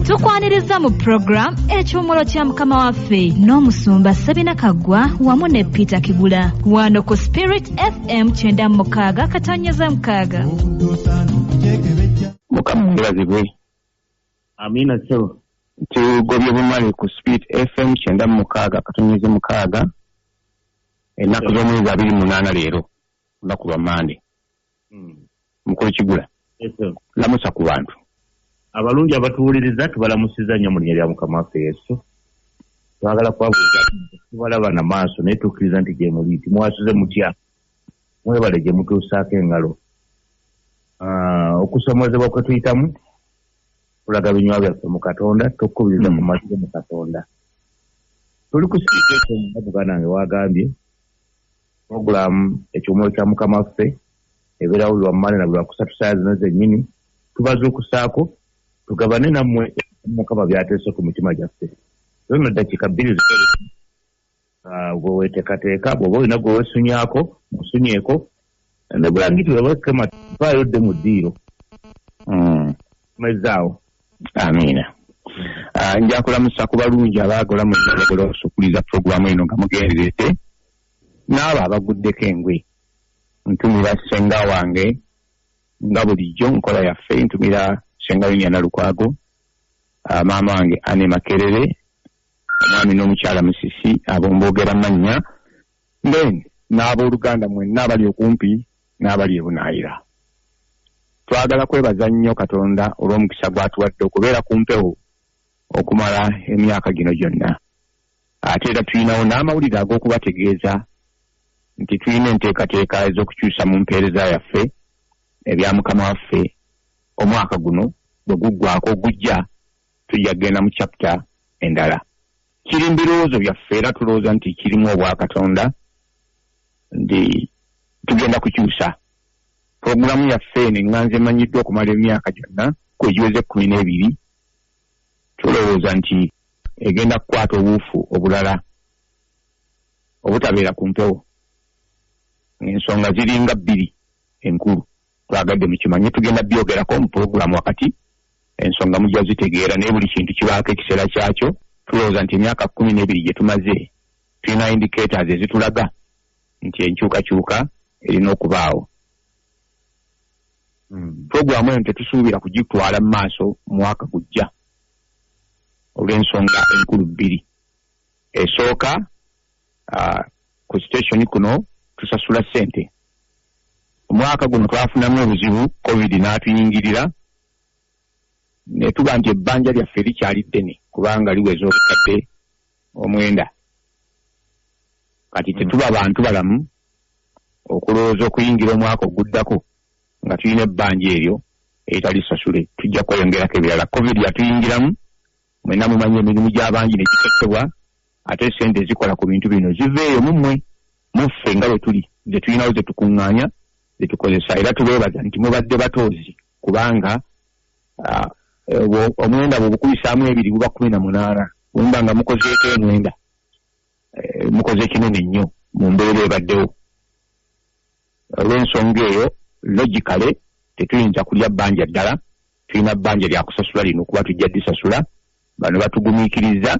Tukwaniriza mu program ekyomolo kya mukama waffe n'omusumba Sabina Kaggwa wamu ne Peter Kigula wano ku Spirit FM 96 katonyeza mukaaga. Mukama mulazibwe. Amina sebo. Tugobye bumale ku Spirit FM 96 katonyeza mukaaga. Ennaku z'omwezi 28 leero lunaku lwa Mande. Mukulu Kigula. Yes sir. Lamusa ku bantu. Abalungi abatuwuliriza tubalamusiza nnyo mu linnya lya Mukama waffe Yesu. Twagala kwabuuza tubalaba na maaso naye tukkiriza nti gye muli timwasuze mutya. Mwebale gye mutuusaako engalo. Okusomozebwa kwe tuyitamu kulaga binywa byaffe mu Katonda tukubiriza ku mazima mu Katonda. Tuli ku Spirit FM Buganda wagambye program ekyomolo kya Mukama waffe ebeera buli wammale na buli wakusatu saa zino zennyini tubazuukusaako tugabane nammwe Mukama byateese ku mitima gyaffe. Zonna ddakiika 2 zikole gwe weteekateeka bw'oba olina gwe weesunyaako musunyeeko ne bulangiti webakema vaayo dde mu ddiiro. Mezaawo. Amiina. Nja kulamusa ku balungi abaagala mu njagala okusukuliza puroguramu eno nga mugenderete n'abo abaguddeko engwe. Ntumira ssenga wange nga bulijjo nkola yaffe ntumira ssenga Yunyana Lukwago, maama wange Ane Makerere, omwami n'omukyala Musisi abomboogera mannya, then n'abooluganda mwenna abali okumpi n'abali ebunaayira. Twagala kwebaza nnyo Katonda olw'omukisa gw'atuwadde okubeera ku mpewo okumala emyaka gino gyonna. Ate era tulinawo n'amawulire ag'okubategeeza nti tulina enteekateeka ez'okukyusa mu mpeereza yaffe ebya Mukama waffe omwaka guno bwe guggwaako gujja tujja kugenda mu chapter endala. Kiri mu birowoozo byaffe era tulowooza nti kirimu obwa Katonda nti tugenda kukyusa. Puroguramu yaffe eno eŋŋanze emanyiddwa okumala emyaka gyonna kwegiweze 12 tulowooza nti egenda kukwata obuufu obulala obutabeera ku mpewo. Ensonga ziringa 2 enkulu twagadde mukimanye tugenda byogerako mu puroguramu wakati ensonga mujja zitegeera naye buli kintu kibaako ekiseera kyakyo. Tulowooza nti emyaka 12 gye tumaze tulina indicators ezitulaga nti enkyukakyuka erina okubaawo. Puroguramu eno tetusuubira kugitwala mu maaso mwaka gujja olw'ensonga enkulu 2. Esooka ku station kuno tusasula ssente. Omwaka guno twafunamu obuzibu COVID n'atuyingirira ne tuba nti ebbanja lyaffe likyali ddene kubanga liweza obukadde 9. Kati tetuba bantu balamu okulowooza okuyingira omwaka oguddako nga tulina ebbanja eryo eritalisasule. Tujja kweyongerako ebirala. COVID yatuyingiramu mwenna mumanyi emirimu gy'abangi ne gikosebwa ate sente ezikola ku bintu bino ziveeyo mumwe muffe nga bwe tuli ze tulinawo ze tukuŋŋaanya ze tukozesa. Era tubeebaza nti mubadde batoozi kubanga omwenda bw'obukubisaamu 2 buba 18. Wemba nga mukozeeko emwenda mukoze kinene nnyo mu mbeera ebaddewo. Olw'ensonga eyo logically tetuyinza kulya bbanja ddala, tulina bbanja lya kusasula lino kuba tujja disasula. Bano batugumiikiriza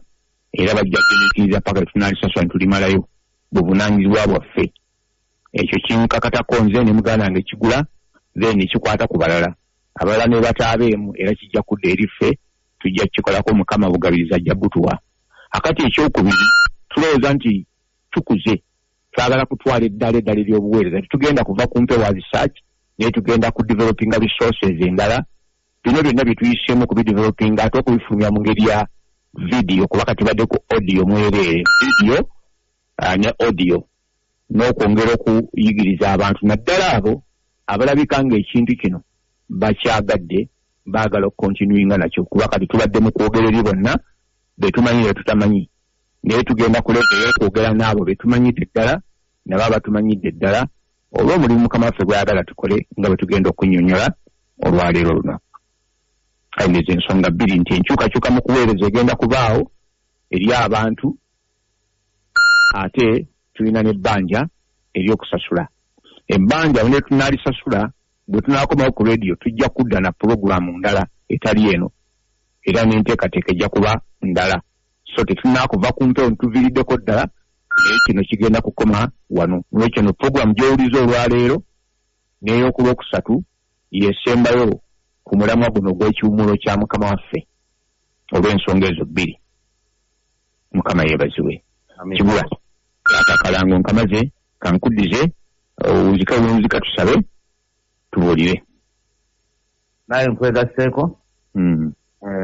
era bajja kugumiikiriza paka tunaalisasula ne tulimalayo buvunaanyizibwa bwaffe. Ekyo kinkakatako nze ne muganda wange Kigula then kikwata ku balala. Abalala ne bataabeemu era kijja kudda eri ffe tujja kukikolako Mukama bugabiriza ajja butuwa. Akati ekyokubiri tulowooza nti tukuze twagala kutwala eddala ery'obuweereza. Tugenda kuva ku mpewo research naye tugenda ku developinga resources endala. Bino byonna bye tuyiseemu ku bidevelopinga ate okubifulumya mu ngeri ya video kuba kati badde ku audio mwereere video ne audio n'okwongera okuyigiriza abantu naddala abo abalabika ng'ekintu kino bakyagadde baagala okukontinuinga nakyo kuba kati tubadde mu kwogera eri bonna be tumanyi ne tutamanyi. Naye tugenda kuleetera okwogera n'abo be tumanyidde ddala nabo abatumanyidde ddala olw'omulimu Mukama waffe gw'ayagala tukole nga bwe tugenda okunnyonnyola olwaleero luno. Ayinza ensonga 2 nti enkyukakyuka mu kuweereza egenda kubaawo eri abantu ate tulina n'ebbanja ery'okusasula. Ebbanja ne tunaalisasula bwe tunaakomawo ku radio tujja kudda na puroguramu ndala etali eno era n'enteekateeka ejja kuba ndala so tetunaakuva ku mpewo nituviiriddeko ddala naye kino kigenda kukoma wano olwekyo no puroguramu gy'owuliza olwaleero n'ey'okulwokusatu yesembayo ku mulamwa guno gw'ekiwummulo kya mukama waffe olw'ensonga ezo bbiri. Mukama yeebazibwe. Kibula akalango nkamaze kankuddize wunzika wunzika tusabe tubuulire. Naye nkwegasseeko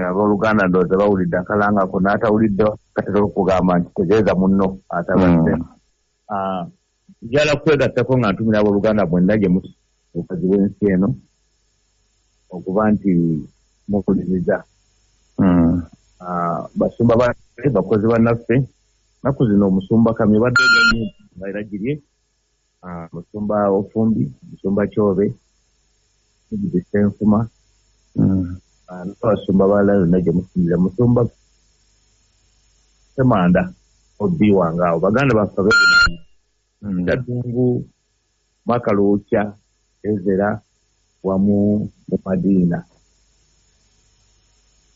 abooluganda ndowooza bawulidde akalanga ko n'atawulidde katera okugamba nti tegeeza munno atabadde. Njala kwegasseeko nga ntumira abooluganda bwenna gye muti obukazi bw'ensi eno okuba nti mukuliriza basumba bakozi bannaffe naku zino omusumba kamye badde nga era girye musumba Ofumbi, musumba Kyobe, Senfuma n'abasumba balala yonna gye musinzira musumba Semanda Obi wange awo baganda baffe bebunaanya Dadungu Makaluukya Ezera wamu mu Madiina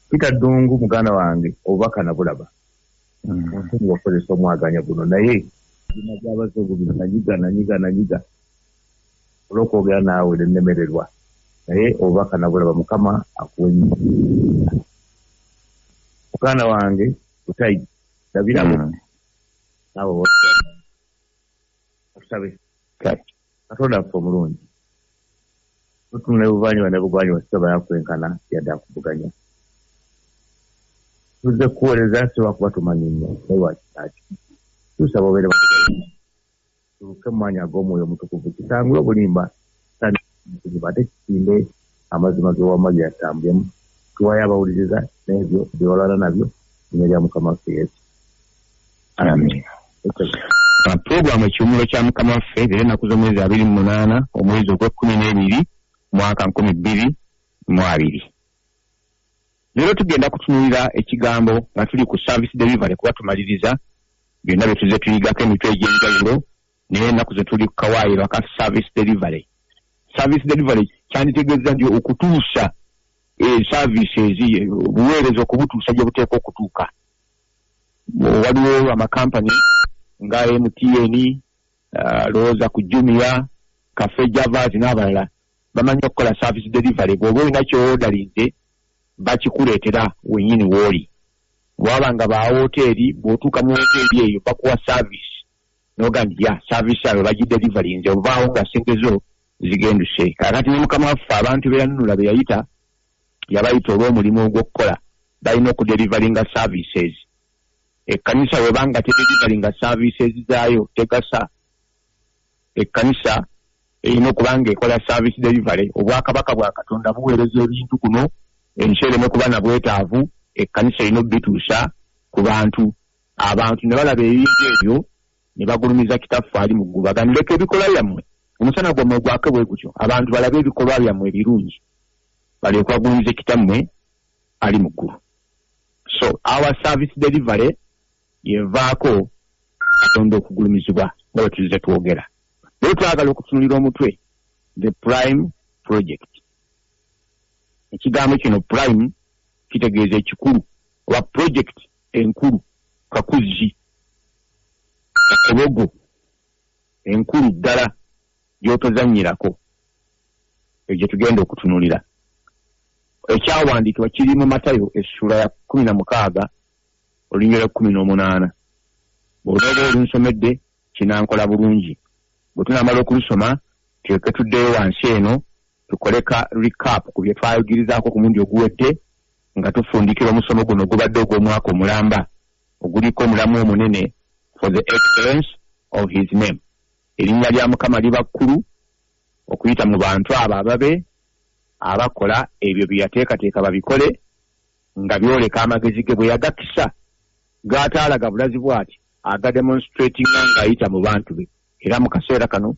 Peter Dungu muganda wange obubaka na bulaba omuntu wakozesa omwaganya guno naye bina by'abazungu nanyiga olw'okwogera naawe lennemererwa naye obubaka na bulaba Mukama akuwenye muganda wange Butayi dabirabo naawe otusabe Katonda affe omulungi tutunula ebuvanjuba ne bugwanjuba sitaba yakwenkana yadde akuvuganya tuzze kuweereza si lwakuba tumanyi nnyo naye lwakitaaki tusaba obeere tuluke mu mwanya ag'omwoyo omutukuvu kitangule obulimba ate kisinde amazima g'ewama byatambulemu tuwayo abawuliriza n'ebyo byewalana nabyo nnya lya Mukama waffe Yesu. Amen. Puroguramu ekiwummulo kya Mukama waffe era ennaku z'omwezi 28 omwezi ogw'Ekumi mwaka 2022. Leero tugenda kutunuulira ekigambo nga tuli ku service delivery kuba tumaliriza byonna bye tuzze tuyigako emitwe egy'enjawulo naye ennaku ze tuli ku kawaayiro aka service delivery. Service delivery kyanditegeeza nti okutuusa services obuweereza okubutuusa gye buteeka okutuuka. Waliwo amakampani nga MTN, lowooza ku Jumia, Cafe Javas n'abalala bamanyi okukola service delivery. Bw'oba olina ky'odalinze bakikuleetera wennyini w'oli. Bw'aba nga ba hoteeri bw'otuuka mu hoteeri eyo bakuwa service n'ogamba nti service abo bagidelivarinze obaawo nga ssente zo zigenduse. Kakati ne Mukama waffe abantu be yanunula be yayita yabayita olw'omulimu ogw'okukola balina okudelivaringa services. Ekkanisa webanga tedelivaringa services zaayo tegasa. Ekkanisa erina okuba ng'ekola service delivery. Obwakabaka bwa Katonda buweereza ebintu kuno ensi ereme kuba na bwetaavu ekkanisa erina obituusa ku bantu. Abantu ne balaba ebintu ebyo ne bagulumiza kitaffe ali mu ggulu bagamba leka ebikolwa byammwe omusana gwammwe gwake bwe gutyo abantu balabe ebikolwa byammwe ebirungi baleke bagulumize kitammwe ali mu ggulu. So our service delivery yevaako Katonda okugulumizibwa nga bwe tuzze twogera. Leero twagala okutunulira omutwe the prime project. Ekigambo kino prime kitegeeza ekikulu oba project enkulu kakuzi kakobogo enkulu ddala gy'otozannyirako egyo tugenda okutunulira. Ekyawandiikibwa kiri mu Matayo essula ya 16 olunyira 18. Bw'oba olunsomedde kinankola bulungi. Bwe tunamala okulusoma tuleke tuddeyo wansi eno tukoleka recap ku bye twayigirizaako ku mundi oguwedde nga tufundikira omusomo guno ogubadde ogw'omwaka omulamba oguliko omulamu omunene for the excellence of his name. Erinnya lya Mukama liba kkulu okuyita mu bantu abo ababe abakola ebyo bye yateekateeka babikole nga byoleka amagezi ge bwe yagakisa gaataalaga bulazi bw'ati agademonstrating ng'ayita mu bantu be. Era mu kaseera kano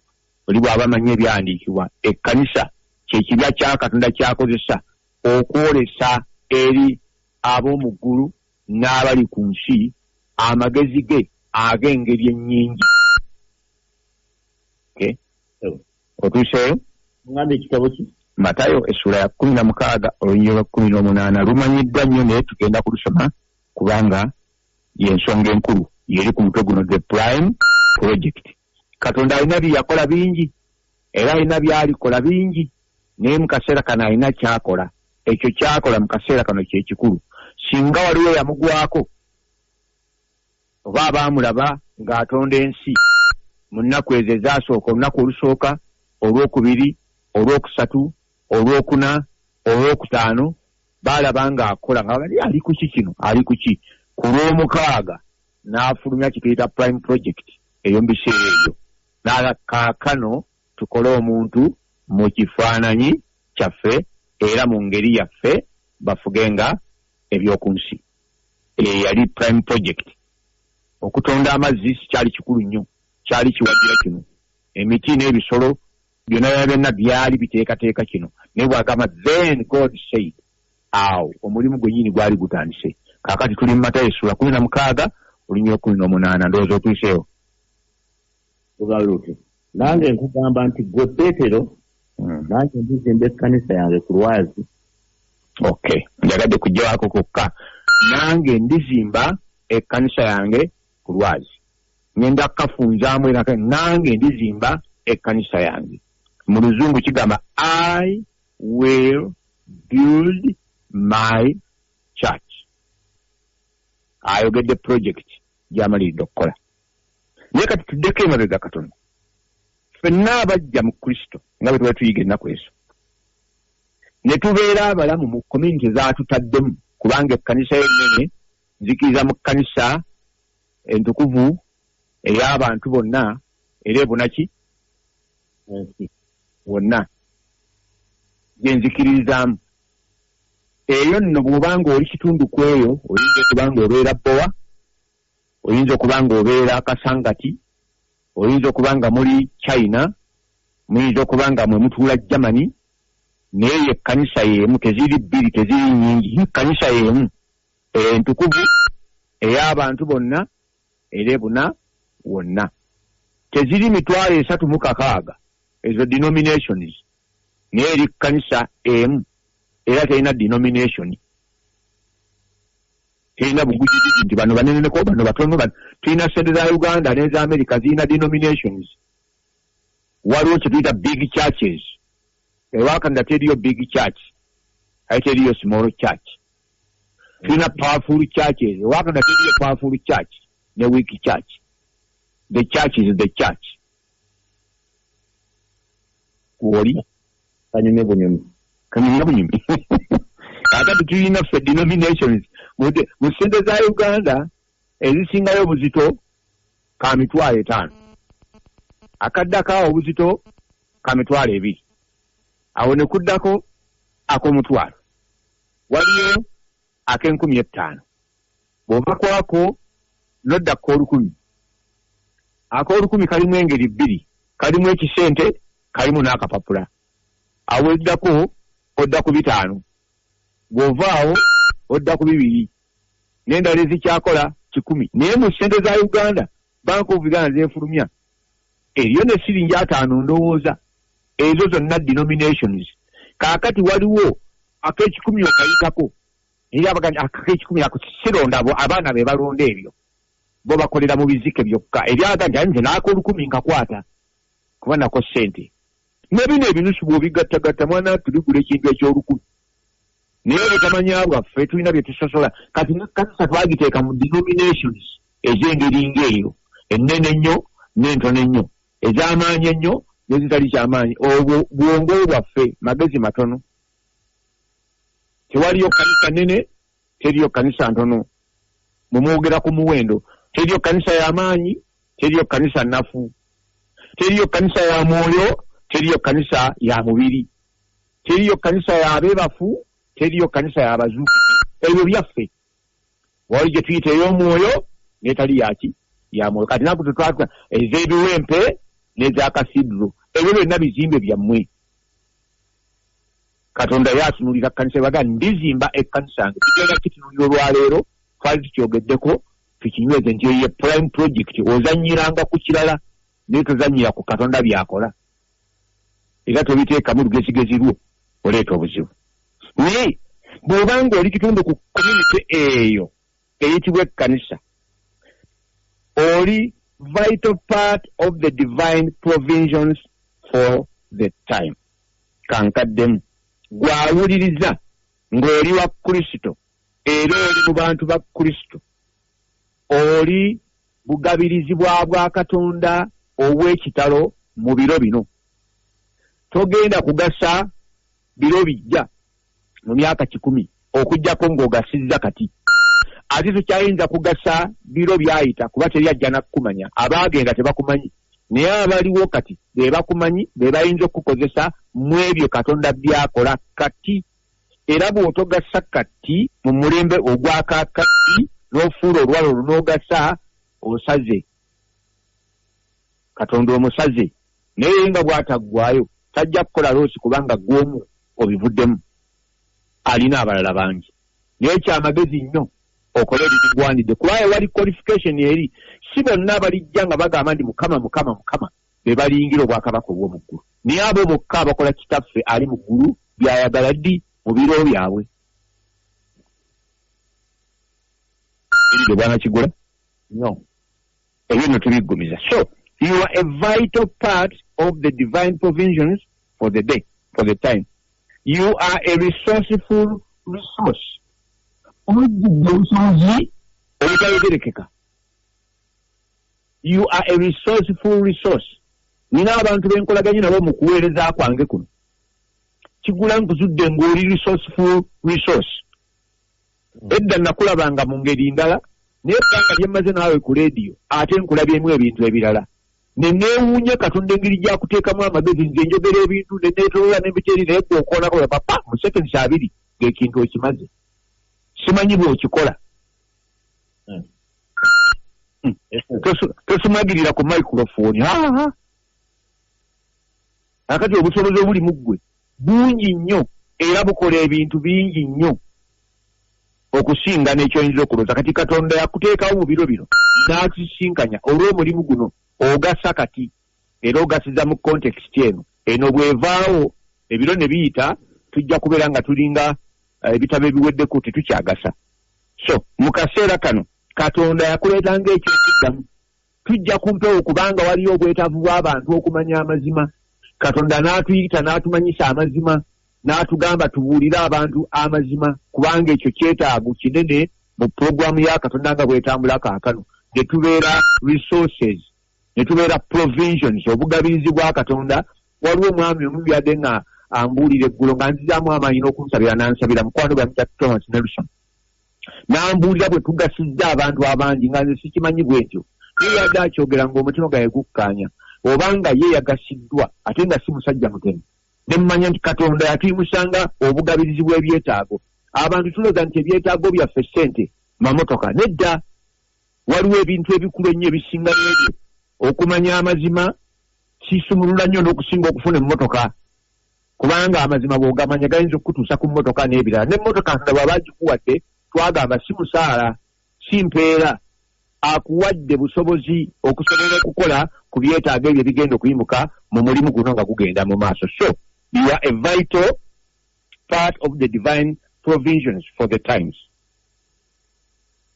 oli bw'aba amanyi ebyandiikibwa ekkanisa kyekibya kya Katonda kyakozesa okwolesa eri ab'omu ggulu n'abali ku nsi amagezi ge ag'engeri ennyingi. Okay? Otuuseeyo? Ngambe ekitabo ki? Matayo essula ya 16 olunyiriri lwa 18 lumanyiddwa nnyo naye tugenda kulusoma kubanga y'ensonga enkulu yeri ku mutwe guno, the prime project. Katonda alina byakola bingi era alina byalikola bingi naye mu kaseera kano alina kyakola. Ekyo kyakola mu kaseera kano kye kikulu. Singa waliwo yamugwako oba abaamulaba ng'atonda ensi mu nnaku ezo ezaasooka, olunaku olusooka, olwokubiri, olwokusatu, olwokuna, olwokutaano, baalaba ng'akola nga bali ali ku ki kino, ali ku ki. Ku lw'omukaaga n'afulumya kituyita prime project eyo mu biseera ebyo. Kaakano tukole omuntu mu kifaananyi kyaffe era mu ngeri yaffe bafugenga ebyoku nsi. Yali prime project. Okutonda amazzi kyali kikulu nnyo, kyali kiwagira kino. Emiti n'ebisolo byonna byali biteekateeka kino. Naye bw'agamba then God said, awo omulimu gwennyini gwali gutandise. Kaakati tuli mu Matayo essula 16 olunyiriri 18 ndowooza otuuseewo. Tugaluke. Nange nkugamba nti gwe Peetero, nange ndizimba ekkanisa yange ku Lwazi. Okay, njagadde kujjawako kokka. Nange ndizimba ekkanisa yange ku Lwazi. Ngenda kukafunzaamu era nange ndizimba ekkanisa yange. Mu Luzungu kigamba I will build my church. Ayogedde project gy'amaliridde okukola. Naye kati tuddeko emabega katono. Ffenna abajja mu Kristo nga bwe tuba tuyiga ennaku ezo. Ne tubeera abalamu mu community zaatutaddemu kubanga ekkanisa ennene nzikiriza mu kkanisa entukuvu ey'abantu bonna era ebunaki wonna gye nzikiririzaamu. Eyo nno bw'obanga oli kitundu ku eyo oyinza okuba nga obeera Bowa, oyinza okuba nga obeera Kasangati, oyinza okuba nga muli China, muyinza okuba nga mwe mutuula Germany, naye ekkanisa y'emu, teziri bbiri, teziri nnyingi, ekkanisa y'emu entukuvu ey'abantu bonna era ebuna wonna. Teziri 360 ezo denominations, naye eri kkanisa emu era terina denomination. Terina bugujiji nti bano baneneko bano batono bano. Tulina sente za Uganda n'eza America zirina denominations. Waliwo kye tuyita big churches. Ewakanda teriyo big church, ate teriyo small church. Tulina powerful churches. Ewakanda teriyo powerful church ne weak church. The church is the church. Kuoli Kanyume bunyumi. Kanyume bunyumi. Akati tulina ffe denominations. Mu ssente za Uganda ezisingayo obuzito ka 5,000. Akaddako obuzito ka 2,000. Awo ne kuddako ak'omutwalo. Waliyo ak'enkumi-5. Bw'ova kwako nodda ak'olukumi. Ak'olukumi kalimu engeri bbiri. Kalimu ekisente, kalimu n'akapapula. Awo eddako odda ku 5. Bw'ovaawo odda ku 2. N'endala ezikyakola 10. Naye mu ssente za Uganda, Bank of Uganda zeefulumya. Eriyo ne siringi 5 ndowooza. Ezo zonna denominations. Kaakati waliwo ak'ekikumi okayitako. Era abaganja ak'ekikumi ako sironda abo abaana be balonda ebyo. Bo bakolera mu bizike byokka. Ebyaganja nze n'ak'olukumi nkakwata. Kuba nako ssente. Nebino ebinusu bw'obigattagatta mwana tuligula ekintu eky'olukumi. Naye obutamanya bwaffe tulina bye tusosola. Kati n'ekkanisa twagiteeka mu denominations ez'engeri ng'eyo. Ennene ennyo n'entono ennyo. Ez'amaanyi ennyo n'ezitali kyamaanyi. Obwo bwongo bwaffe magezi matono. Tewaliyo kkanisa nnene, teriyo kkanisa ntono. Mumwogera ku muwendo. Teriyo kkanisa y'amaanyi, teriyo kkanisa nnafu. Teriyo kkanisa ya mwoyo, teriyo kkanisa ya mubiri. Teriyo kkanisa ya beebafu, teriyo kkanisa ya bazuukufu. Ebyo byaffe. Wali gye tuyita ey'omwoyo n'etali yaki ya mwoyo. Kati naku tetwatula ez'ebiwempe n'eza kasidro. Ebyo byonna bizimbe byammwe. Katonda yatunulira kkanisa baga ndizimba ekkanisa yange. Tugenda kitunulira olwaleero twali tukyogeddeko tukinyweze nti ye prime project ozanyiranga ku kirala naye tozanyira ku Katonda byakola. era tobiteekamu lugezigezi lwo oleeta obuzibu. Naye bw'obanga oli kitundu ku community eyo eyitibwa ekkanisa, oli vital part of the divine provisions for the time. Kankaddemu gwawuliriza ng'oli wa Kristo era oli mu bantu ba Kristo, oli bugabirizi bwa Katonda obw'ekitalo mu biro bino. Togenda kugasa biro bijja mu myaka 10 okujjako ng'ogasizza kati. Ate tokyayinza kugasa biro byayita kuba teri ajja nakukumanya. Abaagenda tebakumanyi, naye abaliwo kati be bakumanyi, be bayinza okukozesa mu ebyo Katonda byakola kati. Era bw'otogasa kati mu mulembe ogwakakati n'ofuula olwalo lunoogasa, osaze. Katonda omusaze, naye nga bw'ataggwayo tajja kukola loosi kubanga gw'omu obivuddemu. Alina abalala bangi. Naye kyamagezi nnyo okole ebikugwanidde, kubanga wali qualification eri. Si bonna abalijja nga bagamba ndi Mukama Mukama Mukama be balingira obwakabaka obw'omu ggulu, naye abo bokka abakola kitaffe ali mu ggulu byayagala ddi mu biro byabwe. Ebyo bwana Kigula? No. Ebyo nno tubiggumiza. So, you are a vital part of the divine provisions for the day, for the time. You are a resourceful resource. You are a resourceful resource. Nina abantu benkolaganye nabo mu kuweereza kwange kuno. Kigula nkuzudde ng'oli resourceful resource. Edda nakulabanga mu ngeri ndala, naye ebbanga lye mmaze naawe ku leediyo ate nkulabyemu ebintu ebirala. Ne neewuunye Katonda engeri gy'akuteekamu amagezi, nze njogera ebintu ne neetolola n'ebikeri naye gw'okoonako papa mu seconds 2 ng'ekintu okimaze. Simanyi bw'okikola. Tosumagirira ku microphone. Akati obusobozi obuli mu ggwe bungi nnyo era bukola ebintu bingi nnyo okusinga n'ekyoyinza okulooza. Kati Katonda yakuteekawo mu biro bino n'akisinkanya olw'omulimu guno ogasa kati era ogasiza mu context eno. Eno bw'evaawo ebiro ne biyita tujja kubeera nga tulinga ebitabo ebiweddeko tetukyagasa. So mu kaseera kano Katonda yakuleetanga ekyokuddamu. Tujja kumpewo kubanga waliyo obwetaavu bw'abantu okumanya amazima. Katonda n'atuyita n'atumanyisa amazima, n'atugamba tubuulire abantu amazima kubanga ekyo kyetaago kinene mu puroguramu ya Katonda nga bwetambula kaakano. Ne tubeera resources, ne tubeera provisions, obugabirizi bwa Katonda. Waliwo omwami omu byadde nga ambuulira eggulo nga nzizaamu amaanyi n'okunsabira n'ansabira mukwano gwa Mr. Thomas Nelson. N'ambuulira bwe tugasizza abantu abangi nga nze sikimanyi bwe ntyo. Ye yadde akyogera ng'omutima gwawe gukkaanya obanga ye yagasiddwa ate nga si musajja mutemu. Ne mmanya nti Katonda yatuyimusanga obugabirizi bw'ebyetaago. Abantu tulooza nti ebyetaago byaffe ssente, mamotoka. Nedda, waliwo ebintu ebikulu ennyo ebisinga n'ebyo. Okumanya amazima kisumulula nnyo n'okusinga okufuna emmotoka, kubanga amazima bw'ogamanya gayinza okukutuusa ku mmotoka n'ebirala. N'emmotoka Katonda bw'aba agikuwadde twagamba si musaala, si mpeera, akuwadde busobozi okusobola okukola ku byetaago ebyo ebigenda okuyimuka mu mulimu guno nga gugenda mu maaso. So you are a vital part of the divine provisions for the times.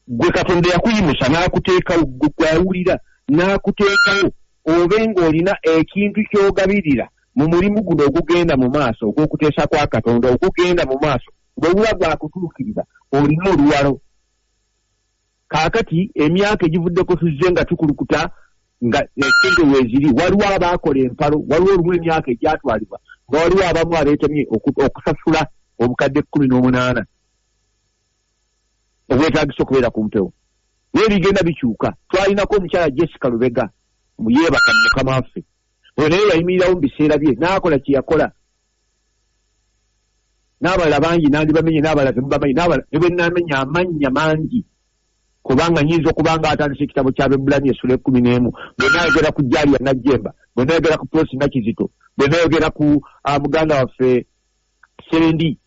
Gwe Katonda yakuyimusa n'akuteekawo, gwawulira n'akuteekawo obe ng'olina ekintu ky'ogabirira mu mulimu guno ogugenda mu maaso ogw'okuteesa kwa Katonda ogugenda mu maaso. Bw'obuba bwakutuukiriza olina oluwalo. Kaakati emyaka egivuddeko tuzze nga tukulukuta nga sente weeziri, waliwo abaakola empalo, waliwo olumu emyaka egyatwalibwa nga waliwo abamu abeetemye okusasula obukadde 18 obwetaagisa okubeera ku mpewo. Naye bigenda bikyuka. Twalinako omukyala Jessica Lubega yeebaka Mukama waffe, oyo naye yayimirirawo mu biseera bye n'akola kye yakola. N'abalala bangi nandibamenye, n'abalala temubamanyi, n'abalala ne bwe namenya amannya mangi kubanga nyinza okubanga atandise ekitabo ky'Abaebbulaniya essula 11, bwe nayogera ku Jaliya Najjemba, bwe nayogera ku Prosi Nakizito, bwe nayogera ku muganda waffe Serendi,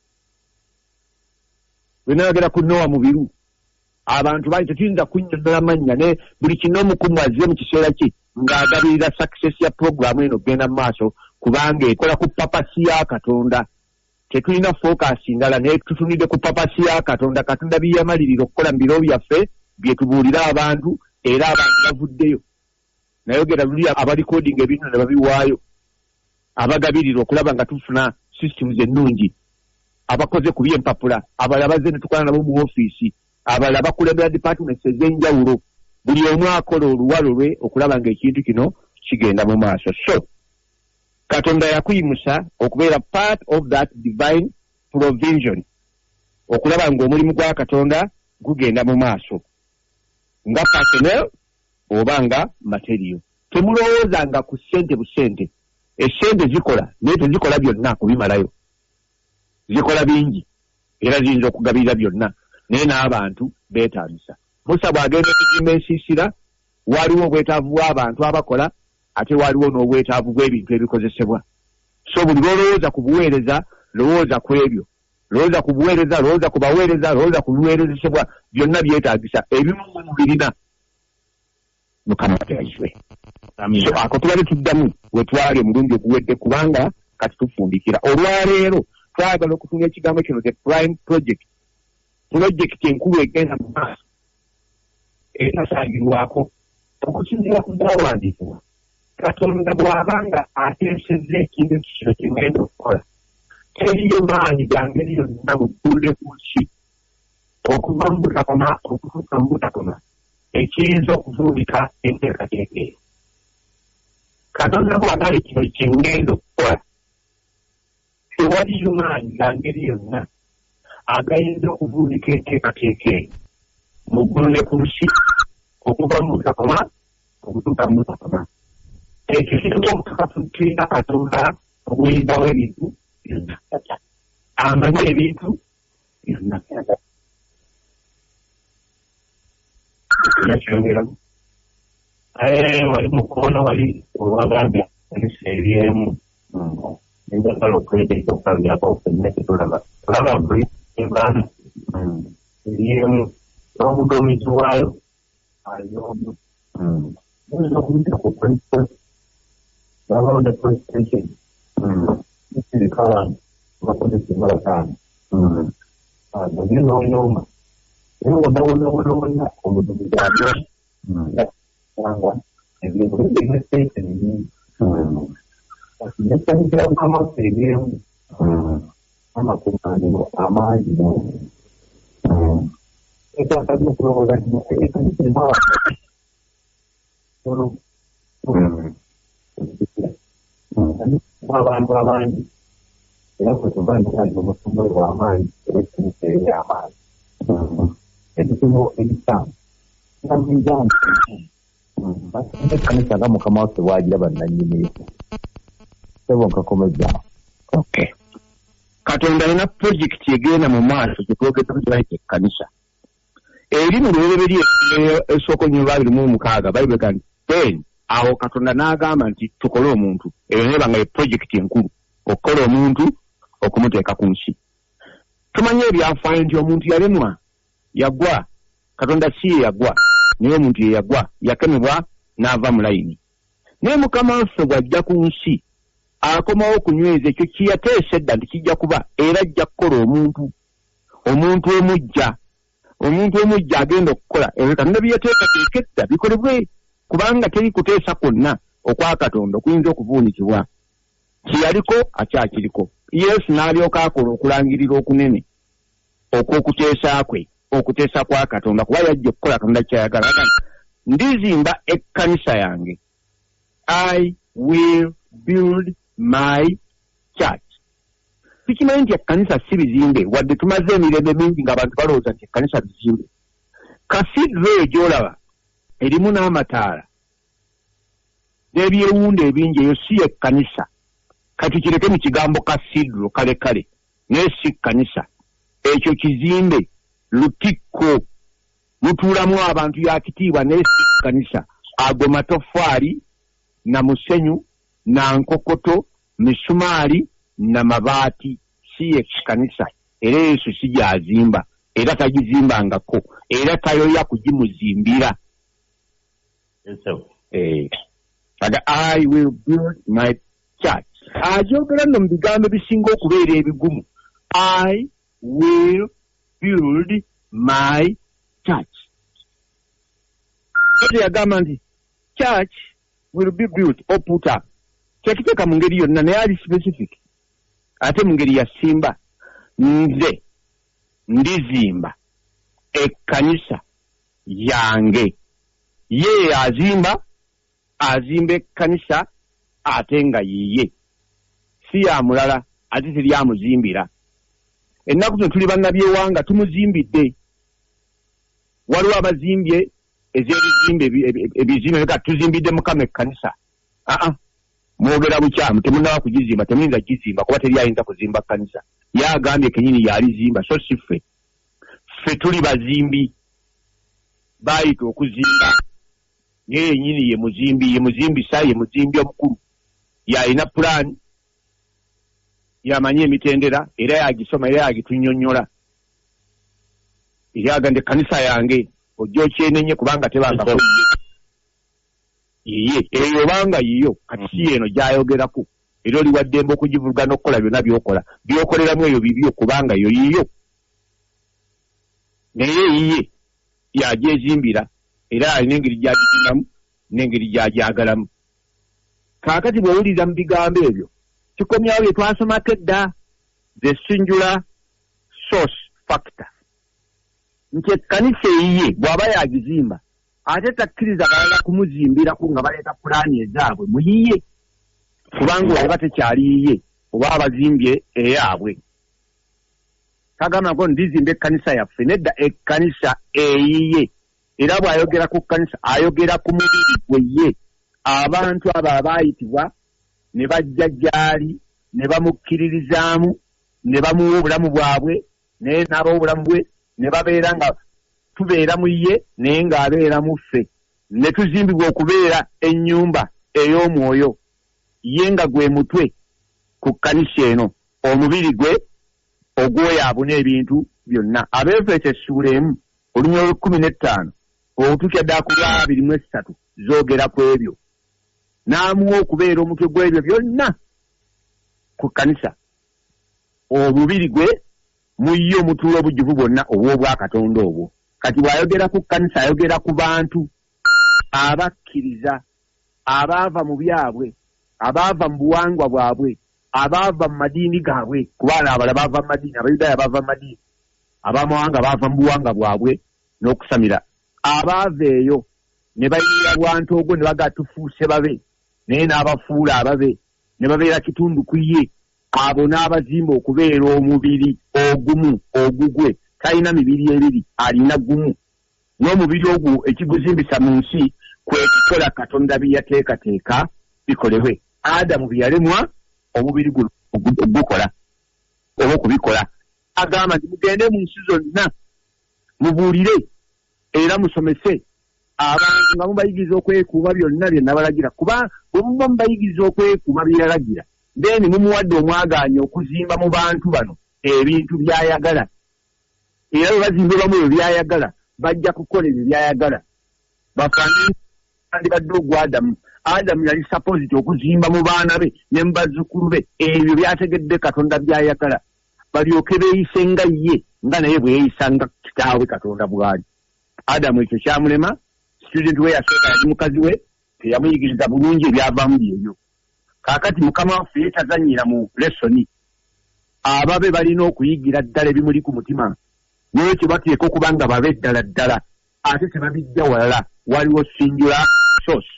bwe nayogera ku Noah Mubiru. Abantu bangi tetuyinza kunnyonnyola mannya, ne buli kinoomukumu azze mu kiseera kye ng'agabirira success ya programu eno genda mu maaso kubanga ekola ku papasi ya Katonda. Tetulina focus ndala naye tutunide ku papasi ya Katonda. Katonda byeyamalirira okukola mu biro byaffe bye tubuulira abantu era abantu bavuddeyo. Nayogera luli abalikodinga ebintu ne babiwaayo. Abagabirira okulaba nga tufuna systems ennungi. Abakoze ku by'empapula, abalala bazze ne tukola nabo mu ofiisi, abalala bakulembera departments ez'enjawulo. Buli omu akola oluwalo lwe okulaba ng'ekintu kino kigenda mu maaso. So Katonda yakuyimusa okubeera part of that divine provision, okulaba ng'omulimu gwa Katonda gugenda mu maaso nga personnel oba nga material. Temulowooza nga ku ssente busente. Essente zikola naye tezikola byonna kubimalayo. Zikola bingi era ziyinza okugabirira byonna naye n'abantu beetaagisa. Musa bw'agenda okuzimba ensiisira waliwo obwetaavu bw'abantu abakola ate waliwo n'obwetaavu bw'ebintu ebikozesebwa. So buli lwolowooza ku buweereza lowooza ku ebyo. Lowooza ku buweereza, lowooza ku baweereza, lowooza ku biweerezesebwa, byonna byetaagisa. Ebimu birina Mukama atayiswe. So ako tubale tuddamu we twali omulundi oguwedde kubanga kati tufumbikira. Olwaleero twagala okufunga ekigambo kino the prime project. Project enkulu egenda mu maaso etasangirwako okusinziira ku byawandiikibwa. Katonda bw'abanga ateesezza ekintu kino kimugenda okukola, teriyo maanyi ga ngeri yonna mu ggulire ku nsi okuva mu butakoma okutuuka mu butakoma ekiyinza okuzuulika enteekateeka eyo. Katonda bw'agala kino kimugenda okukola, tewaliyo maanyi ga ngeri yonna agayinza okuzuulika enteekateeka eyo mu ggulu ne ku nsi okuva mu butakoma okutuuka mu butakoma. Ekyo kiriko omukakatu tulina Katonda obuyinzawo ebintu byonna, amanyi ebintu byonna. Yakyongeramu wali mukoona wali olwagambya emisa ebyemu enjagala okweteeka okukabyako okufenna tetulaba buli ebaana ebyemu n'omuduumizi waayo aliomu oyinza okuyita ku principal babawo ne presentation ekirika abantu bakozesa embalataano nabyo n'onyoma naye wonawonawonawona omuduumizi atosangwa ebintu bigena station nyingi nesanukira mukamasa ebyemu amakumaniro amangi ekakali okulowooza kino ekanisimu abantu abangi era kwe tuva ntiali omusumba w'amaanyi era ekanisa ery'amaanyi ebitubo ebisamu ngamijambo ekanisa nga mukama waffe bwagira bannannyini sebo nkakomezaawo. Okay. Katonda alina project egenda mu maaso gyetwogeza kukibayita ekkanisa. Eri mu lubereberye esooka 26 Bayibuli kandi then awo Katonda n'agamba nti tukole omuntu. Eyo neba nga ye project enkulu okukola omuntu okumuteeka ku nsi. Tumanye ebyafaayo nti omuntu yalemwa yagwa. Katonda si ye yagwa naye omuntu ye yagwa yakemebwa n'ava mu layini. Naye Mukama waffe bw'ajja ku nsi akomawo okunyweza ekyo kiyateesa edda nti kijja kuba era ajja kukola omuntu omujja agenda okukola ebyo Katonda byeteekateeka edda bikolebwe kubanga teri kuteesa kwonna okwa Katonda okuyinza okuvuunikibwa. Kiyaliko akyakiriko. Yesu n'alyoka akola okulangirira okunene okw'okuteesa kwe, okuteesa kwa Katonda kuba yajja okukola Katonda kyayagala. Ndizimba ekkanisa yange. I will build my church. Tukimanyi nti ekkanisa si bizimbe wadde tumaze emirembe mingi ng'abantu balowooza nti ekkanisa bizimbe. Cathedral gy'olaba erimu n'amataala n'ebyewunda ebingi, eyo si ekkanisa. Kati kireke mu kigambo cathedral kale naye si kkanisa. Ekyo kizimbe lutikko mutuulamu abantu yakitiibwa naye si kkanisa. Ago matoffaali na musenyu na nkokoto misumaali na mabaati si ekkanisa. Era Yesu si gyazimba era tagizimbangako era tayoya kugimuzimbira. I will build my church. Ajogera no mu bigambo bisinga okubeera ebigumu. I will build my church. Kati yagamba nti church will be built or put up. Kyakiteeka mu ngeri yonna naye ali specific. Ate mu ngeri ya simba. Nze ndizimba ekkanisa yange. Ye azimba ekkanisa ate nga yiye. Si ya mulala ate teri amuzimbira. Ennaku zino tuli bannabyewanga tumuzimbidde. Waliwo abazimbye ez'ebizimbe ebizimbe beka tuzimbidde Mukama ekkanisa. Mwogera bukyamu temunnaba kugizimba temuyinza kugizimba kuba teri ayinza kuzimba kkanisa. Yagambye kenyini yalizimba so si ffe. Ffe tuli bazimbi bayita okuzimba. Ye yenyini ye muzimbisa ye muzimbi omukulu. Yalina pulaani yamanyi emitendera era yagisoma era yagitunyonnyola. Yagamba ekkanisa yange ojja okyenenye kubanga tebanga iye eyo banga yiyo kati si eno gyayogerako era oli waddembe okugivuga n'okukola byonna byokoleramu eyo bibyo kubanga yo yiyo naye yiye yagyezimbira era alina engeri gyagizimbamu n'engeri gyagyagalamu. Kaakati bw'owuliriza mu bigambo ebyo kikomyawo bye twasomako edda the singular source factor nti ekkanisa eyiye bw'aba yagizimba ate takkiriza balala kumuzimbirako nga baleeta pulaani ezaabwe muyiye kubanga olaba tekyali yiye oba abazimbye eyaabwe. Kagamba ngo ndizimba ekkanisa yaffe nedda ekkanisa eyiye era bw'ayogera ku kkanisa ayogera ku mubiri gwe ye. Abantu abo abaayitibwa ne bajja gy'ali ne bamukkiririzaamu ne bamuwa obulamu bwabwe naye n'ab'obulamu bwe ne babeera nga tubeera mu ye naye ng'abeera mu ffe ne tuzimbibwa okubeera ennyumba ey'omwoyo ye nga gwe mutwe ku kkanisa eno omubiri gwe ogwoyaabuna ebintu byonna. Abeefeso essuula 1 olunya 15 okutuukya ddala ku 23 zoogera ku ebyo n'amuwa okubeera omutwe gw'ebyo byonna ku kkanisa omubiri gwe muye omutuula obujjuvu bwonna obw'obwakatonda obwo. Kati bw'ayogera ku kkanisa ayogera ku bantu abakkiriza abaava mu byabwe abaava mu buwangwa bwabwe abaava mu madiini gaabwe kubaana abala baava mu madiini abayudaaya baava mu madiini abamawanga baava mu buwangwa bwabwe n'okusamira abaava eyo ne bayingira bwantu ogwo ne bagatufuuse babe naye n'abafuula ababe ne babeera kitundu ku ye. Abo n'abazimba okubeera omubiri ogumu ogugwe talina mibiri ebiri alina gumu n'omubiri ogwo ekiguzimbisa mu nsi kwe kukola Katonda bye yateekateeka bikolebwe. Adamu bye yalemwa omubiri gukola oba okubikola. Agamba nti mugende mu nsi zonna mubuulire era musomese abantu nga mubayigiriza okwekuuma byonna bye nabalagira kuba bwe muba mubayigiriza okwekuuma bye yalagira then mumuwadde omwagaanya okuzimba mu bantu bano ebintu by'ayagala era bwe bazimbibwamu ebyo by'ayagala bajja kukola ebyo by'ayagala. Bafaanyi badde ogwa Adamu yali sapoziti okuzimba mu baana be ne mu bazzukulu be ebyo byategedde Katonda by'ayagala balyoke beeyise nga ye nga naye bwe yeeyisa nga kitaawe Katonda bw'ali. Adamu ekyo kyamulema. Student we yasooka yali mukazi we teyamuyigiriza bulungi ebyavaamu byebyo. Kaakati Mukama waffe yeetazanyira mu lesoni ababe balina okuyigira ddala ebimuli ku mutima n'ekyo bateeka okuba nga babe ddala ddala ate tebabijja walala. Waliwo singular source.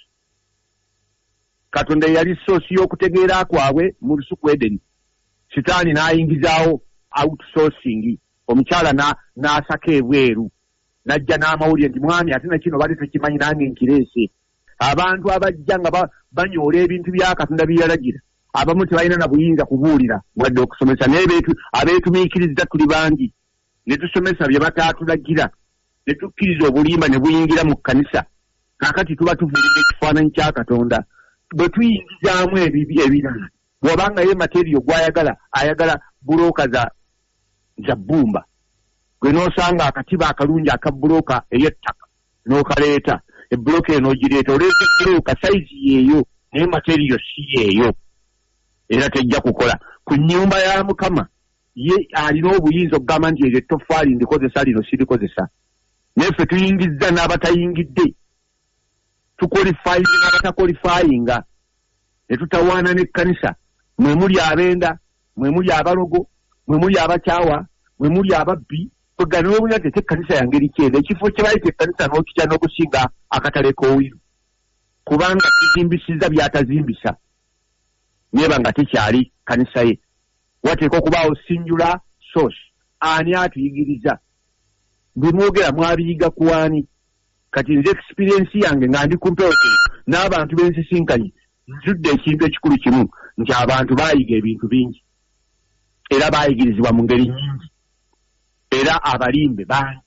Katonda yali source y'okutegeera kwabwe mu lusuku Edeni. Sitaani n'ayingizaawo outsourcing omukyala n'asaka ebweru najja n'amawulire nti mwami ate na kino bali tekimanyi nange nkireese. Abantu abajja nga banyoola ebintu bya Katonda bye yalagira abamu tebalina na buyinza kubuulira wadde okusomesa naye abeetumiikiriza tuli bangi ne tusomesa bye bataatulagira ne tukkiriza obulimba ne buyingira mu kkanisa. Kaakati tuba tuvuulidde ekifaananyi kya Katonda bwe tuyingizaamu ebirala bw'obanga ye materiyo gw'ayagala ayagala bulooka za bbumba gwe n'osanga akatiba akalungi aka bulooka ey'ettaka n'okaleeta ebbulooka eno ogireeta oleeta ebbulooka sayizi yeeyo naye materiyo si yeeyo. era tejja kukola ku nnyumba ya Mukama ye alina obuyinza okugamba nti eryo ettoffaali ndikozesa lino sirikozesa neffe tuyingizza n'abatayingidde tukwalifayinga n'abatakwalifayinga ne tutawaana n'ekkanisa mwe muli abenda mwe muli abalogo mwe muli abakyawa mwe muli ababbi kwegana n'obuyate ekkanisa yange likyenda ekifo kye bayita ekkanisa n'okitya n'okusinga akatale k'owiru kubanga kizimbisizza byatazimbisa neba nga tekyali kanisa ye wateeka okubaawo singular source ani atuyigiriza bimwogera mwabiyiga kuwaani kati nze experience yange nga ndi kumpewo n'abantu b'ensisinkanye nzudde ekintu ekikulu kimu nti abantu baayiga ebintu bingi era baayigirizibwa mu ngeri nyingi era abalimbe bangi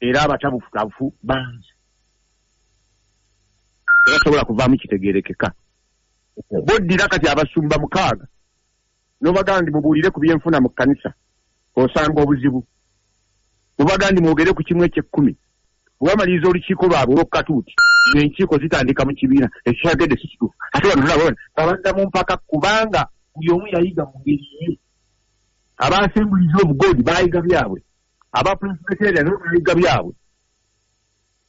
era abatabufutabufu bangi tebasobola kuvaamu kitegeerekeka boddira kati abasumba 6 n'obagamba ndi mubuulire ku byenfuna mu kkanisa osanga obuzibu obagamba ndi mwogere ku kimu eky'ekkumi bwamaliriza olukiiko lwabwe olw'okukatuuti ng'enkiiko zitandika mu kibiina ekyagedde si kituufu ate wano tulabona babaddamu mpaka kubanga buli omu yayiga mu ngeri ye abaasembuliza obugodi baayiga byabwe abapresbiteria nabo baayiga byabwe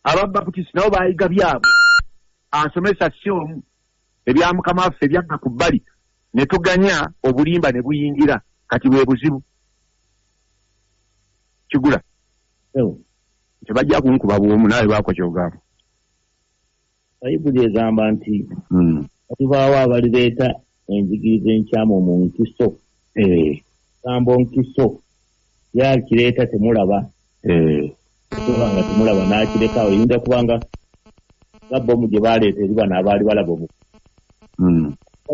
ababaputisi nabo baayiga byabwe asomesa si omu ebya Mukama waffe ebyagga ku bbali ne tuganya obulimba ne buyingira kati bwe buzibu Kigula tebajja kunkuba bwomu nawe baako kyogamba Bayibuli egamba nti tubaawo abalireeta enjigiriza enkyamu mu nkiso sambo nkiso yakireeta temulaba kubanga temulaba n'akireka oyinza kubanga gabbomu gye baleeta eri bano abaali balaba omu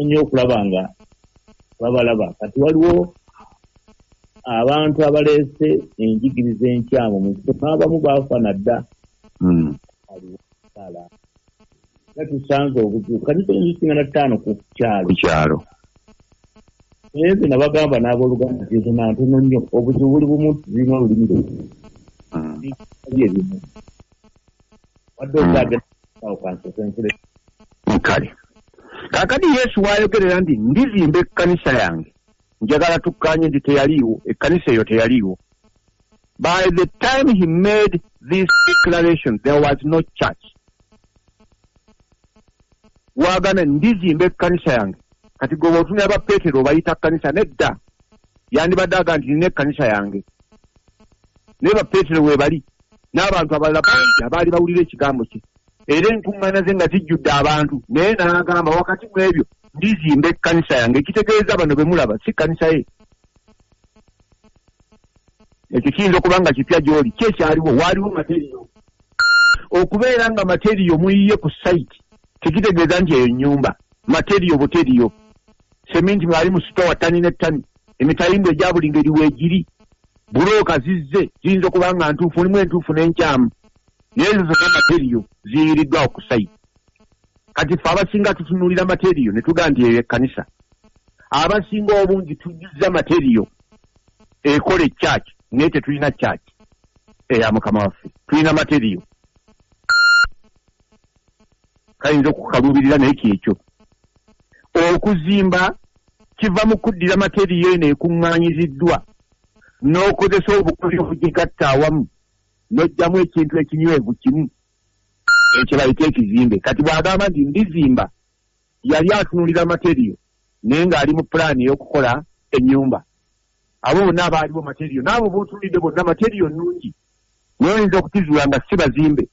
nnyo okulaba nga babalaba kati waliwo abantu abaleese enjigiriza enkyamu mu nkiso n'abamu baafa nadda aliwo sala tusanze obuzibu kanisa ezisinga na 5 ku kyalo nze nabagamba n'abooluganda nti ntono nnyo obuzibu buli bumu zirina olulimi lwebimu wadde okagenda kansosensere kale kakati Yesu waayogerera nti ndizimba ekkanisa yange njagala tukkanye nti teyaliiwo ekkanisa eyo teyaliiwo by the time he made this declaration there was no church waagana ndizimba ekkanisa yange kati gwe otunira ba Peetero bayita kkanisa nedda yandibadde aga nti nina ekkanisa yange naye ba Peetero weebali n'abantu abalala bangi abaali bawulira ekigambo kye era enkuŋŋaana ze nga zijjudde abantu naye n'agamba wakati mu ebyo ndizimba ekkanisa yange ekitegeeza bano be mulaba si kkanisa ye ekyo kiyinza okuba nga kipya gy'oli kyekyaliwo waaliwo materiyo okubeera nga materiyo muyiye ku site tekitegeeza nti eyo nnyumba materiyo buteriyo seminti mwali mu sitowa ttani ne ttani emitayimbo egya buli ngeri weegiri bulooka zizze ziyinza okuba nga ntuufu mulimu entuufu n'enkyamu naye ezo zonna materiyo ziyiriddwawo ku sayiti kati ffe abasinga tutunuulira materiyo ne tugaa nti eyo ekkanisa abasinga obungi tujjuzza materiyo ekola ekyaki naye tetulina kyaki eya Mukama waffe tulina materiyo kayinza okukaluubirira naye kyekyo okuzimba kiva mu kuddira materiyo eno ekuŋŋaanyiziddwa n'okozesa obukozi obugigatta awamu n'ojjamu ekintu ekinywevu kimu ekyo bayita ekizimbe kati bw'agamba nti ndizimba yali atunulira materiyo naye ng'ali mu pulaani ey'okukola ennyumba abo bonna abaaliwo materiyo n'abo b'otunulidde bonna materiyo nnungi naye oyinza okukizuula nga si bazimbe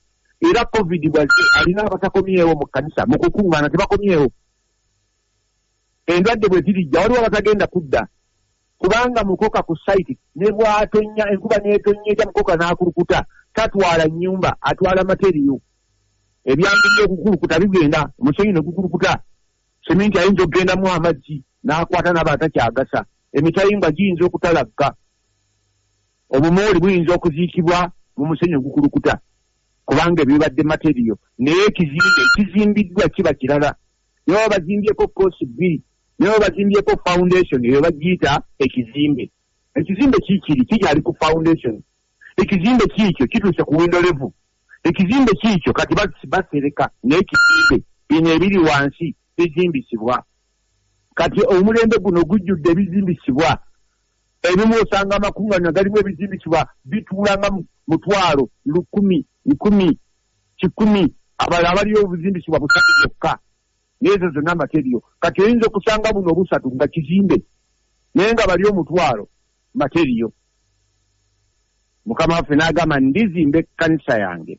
era covid bwazze alina abatakomyewo mu kkanisa mu kukuŋŋaana tebakomyewo endwadde bwe zirijja waliwo abatagenda kudda kubanga mukoka ku site ne bw'atonnya enkuba n'etonnya etya mukoka n'akulukuta tatwala nnyumba atwala materiyo ebyangeri okukulukuta bigenda omusenyu ne gukulukuta seminti ayinza okugendamu amazzi n'akwata n'aba atakyagasa emitayimba giyinza okutalagga obumooli buyinza okuziikibwa mu musenyu ogukulukuta kubanga ebibadde materiyo naye ekizimbiddwa kiba kirala naye bazimbyeko koosi 2 naye bazimbyeko foundation eyo bagiyita ekizimbe kiikiri kikyali ku foundation ekizimbe kiikyo kituuse ku window level ekizimbe kiikyo kati basereka naye ekizimbe bino ebiri wansi bizimbisibwa kati omulembe guno gujjudde ebizimbisibwa ebimu osanga amakungana galimu ebizimbisibwa bituulanga mutwalo 10,000 1,000 abalala abaliyo obuzimbisibwa busatu byokka n'ezo zonna materiyo kati oyinza okusanga buno obusatu nga kizimbe naye nga bali omutwalo materiyo. Mukama waffe n'agamba ndizimba ekkanisa yange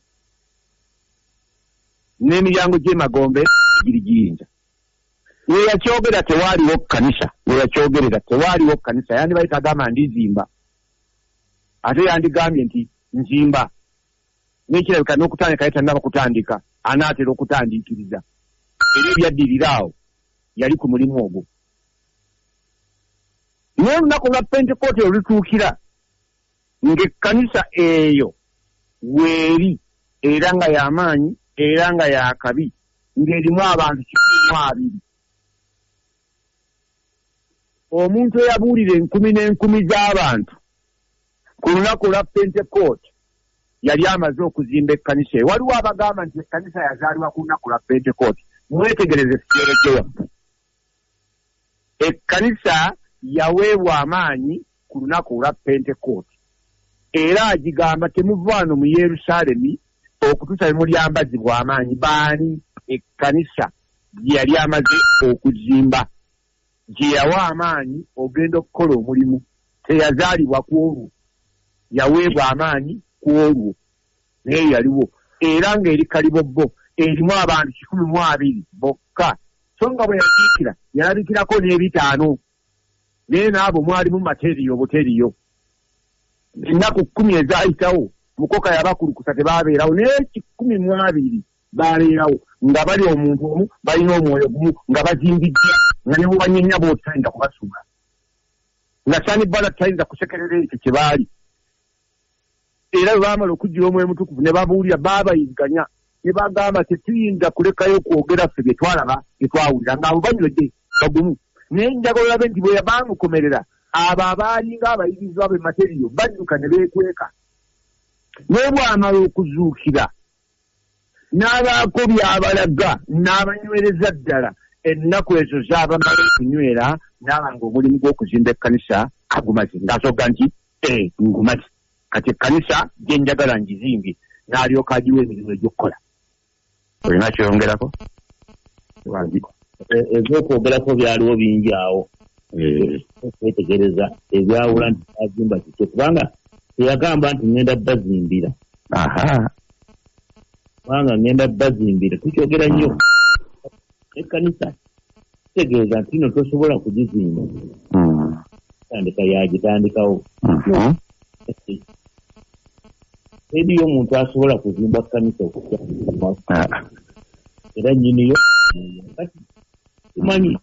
n'emiryango gy'emagombe giri giyinza. We yakyogera tewaaliwo kkanisa, we yakyogerera tewaaliwo kkanisa, yandibayita agamba ndizimba ate yandigambye nti nzimba n'ekirabika n'okutandika yetanaba kutandika anaatera okutandiikiriza era ebyaddirira awo yali ku mulimu ogwo. Naye olunaku lwa Pentekote olutuukira ng'ekkanisa eyo weeri era nga y'amaanyi era nga y'akabi ng'erimu abantu 12. Omuntu eyabuulira 10,000 z'abantu ku lunaku lwa Pentekote yali amaze okuzimba ekkanisa eyo. Waliwo abagamba nti ekkanisa yazaalibwa ku lunaku lwa Pentekote. Mwetegereze theology yaffe. Ekkanisa yaweebwa amaanyi ku lunaku lwa Pentekote era agigamba temuvaano mu Yerusaalemi okutuusa bwe mulyambazibwa amaanyi. Baani? Ekkanisa gye yali amaze okuzimba gye yawa amaanyi ogenda okukola omulimu. Teyazaalibwa ku olwo, yaweebwa amaanyi ku olwo naye yaliwo era ng'eri kalibobbo erimu abantu 12 bokka. So nga bwe yabiikira yalabikirako n'5 naye n'abo mwalimu materiyo buteriyo. Ennaku 10 ezayitawo mukoka yabakulukusa tebaabeerawo naye 12 baabeerawo nga bali omuntu omu balina omwoyo gumu nga bazimbijja nga ne bubanyenya b'otayinza kubasuula nga Sanibala tayinza kusekerera ekyo kye baali. Era bwe baamala okujjira omwoyo mutukuvu ne babuulira baabayigganya ne bagamba tetuyinza kulekayo kwogera ffe bye twalaba bye twawulira ng'abo banywedde bagumu. Naye njagala olabe nti bwe yabamukomerera abo abaalinga abayigirizwa b'e materiyo badduka ne beekweka. Naye bw'amala okuzuukira n'abaako by'abalaga n'abanywereza ddala ennaku ezo z'abamala okunywera n'abanga omulimu gw'okuzimba ekkanisa agumaze ng'asooka nti ngumaze kati ekkanisa gye njagala ngizimbye n'alyoka agiwa emirimu egy'okukola. Olina kyeyongerako? Ebyokwogerako byaliwo bingi awo. Okwetegereza ebyawula nti azimba kikyo kubanga teyagamba nti ngenda bazimbira. Kubanga ngenda bazimbira tukyogera nnyo. Ekkanisa kitegeeza nti no tosobola kugizimba. Tandika yagitandikawo. Eriyo omuntu asobola kuzimba kkanisa okujja era nnyiniyo tumanyi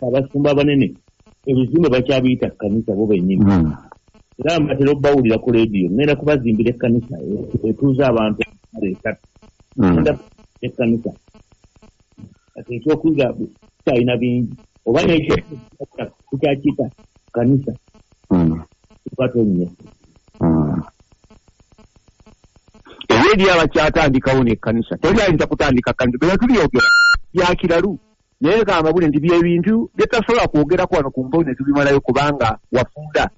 abasumba abanene ebizimbe bakyabiyita kkanisa bo bennyini era amatera obbawulira ku leediyo ngenda kubazimbira ekkanisa etuuza abantu 3 ekkanisa kati ekyokuyiga kyalina bingi oba nekyo tukyakiyita kkanisa tukatonnya eri abakyatandikawo n'ekkanisa toli ayinza kutandika kkanisa bwe tulyogera byakiralu naye gamabule nti byebintu byetasobola kwogerako wano ku mpozi ne tubimalayo kubanga wafunda.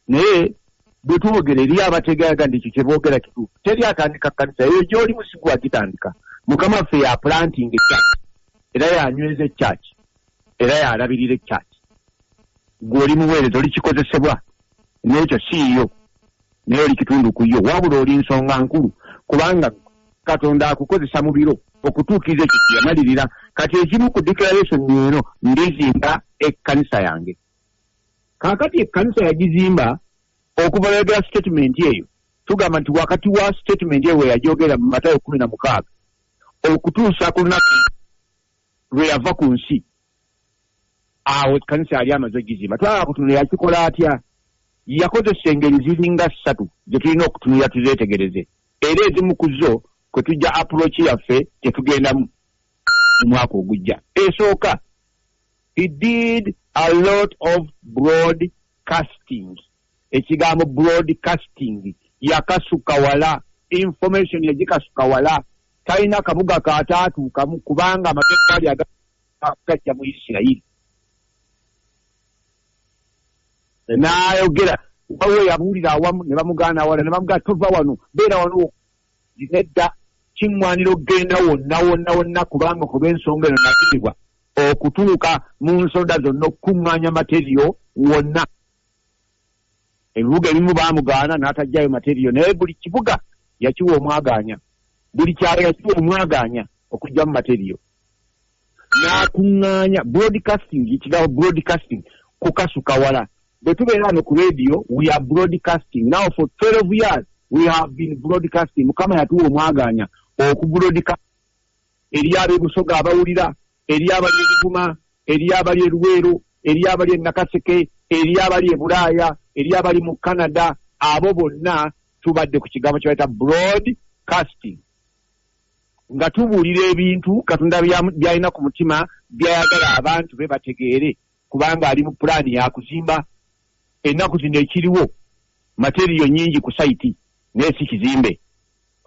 Naye bwe twogera eri abategeeraga nti ekyo kye boogera kituufu teri atandika kkanisa eyo gy'oli musigu agitandika. Mukama waffe ya planting ekyaki era yanyweza ekyaki era yalabirira ekyaki. Gw'oli muweereza oli kikozesebwa n'ekyo siiyo naye oli kitundu ku yo wabula oli nsonga nkulu kubanga Katonda akukozesa mu biro okutuukiriza ekyo kye yamalirira. Kati ekimu ku declaration eno ndizimba ekkanisa yange. Kaakati ekkanisa yagizimba okuva lwegera statement eyo tugamba nti wakati wa statement eyo yajogera mu Matayo 16 okutuusa ku lunaku lwe yava ku nsi awo ekkanisa yali amaze ogizimba. Twala kutunula yakikola atya? Yakozesa engeri ziringa 3 ze tulina okutunula tuzeetegereze era ezimu ku zo kwe tujja approach yaffe tetugendamu mu mwaka ogujja. Esooka, he did a lot of broadcasting. Ekigambo broadcasting yakasuka wala information yagikasuka wala talina kabuga kataatuukamu kubanga amateeka ali akajja mu Isirayiri n'ayogera wawe yabuulira awamu ne bamugaana awala ne bamugaa tova wano beera wano nedda kiŋŋwanira okugenda wonna kubanga kuba ensonga eno nakitibwa okutuuka mu nsonda zonna okukuŋŋaanya materiyo wonna. Ebibuga ebimu baamugaana n'atajjayo materiyo naye buli kibuga yakiwa omwagaanya, buli kyalo yakiwa omwagaanya okujja mu materiyo n'akuŋŋaanya broadcasting, ekigambo broadcasting kukasuka wala. Bwe tubeera wano ku radio we are broadcasting now for 12 years we have been broadcasting. Mukama yatuwa omwagaanya okubroadcast eri ab'ebusoga abawulira, eri abali ebivuma, eri abali eruweero, eri abali enakaseke, eri abali ebulaaya, eri abali mu Canada, abo bonna tubadde ku kigambo kye bayita broadcasting nga tubuulira ebintu Katonda by'alina ku mutima byayagala abantu be bategeere, kubanga ali mu pulaani ya kuzimba. Ennaku zino ekiriwo materiyo nyingi ku saiti naye si kizimbe,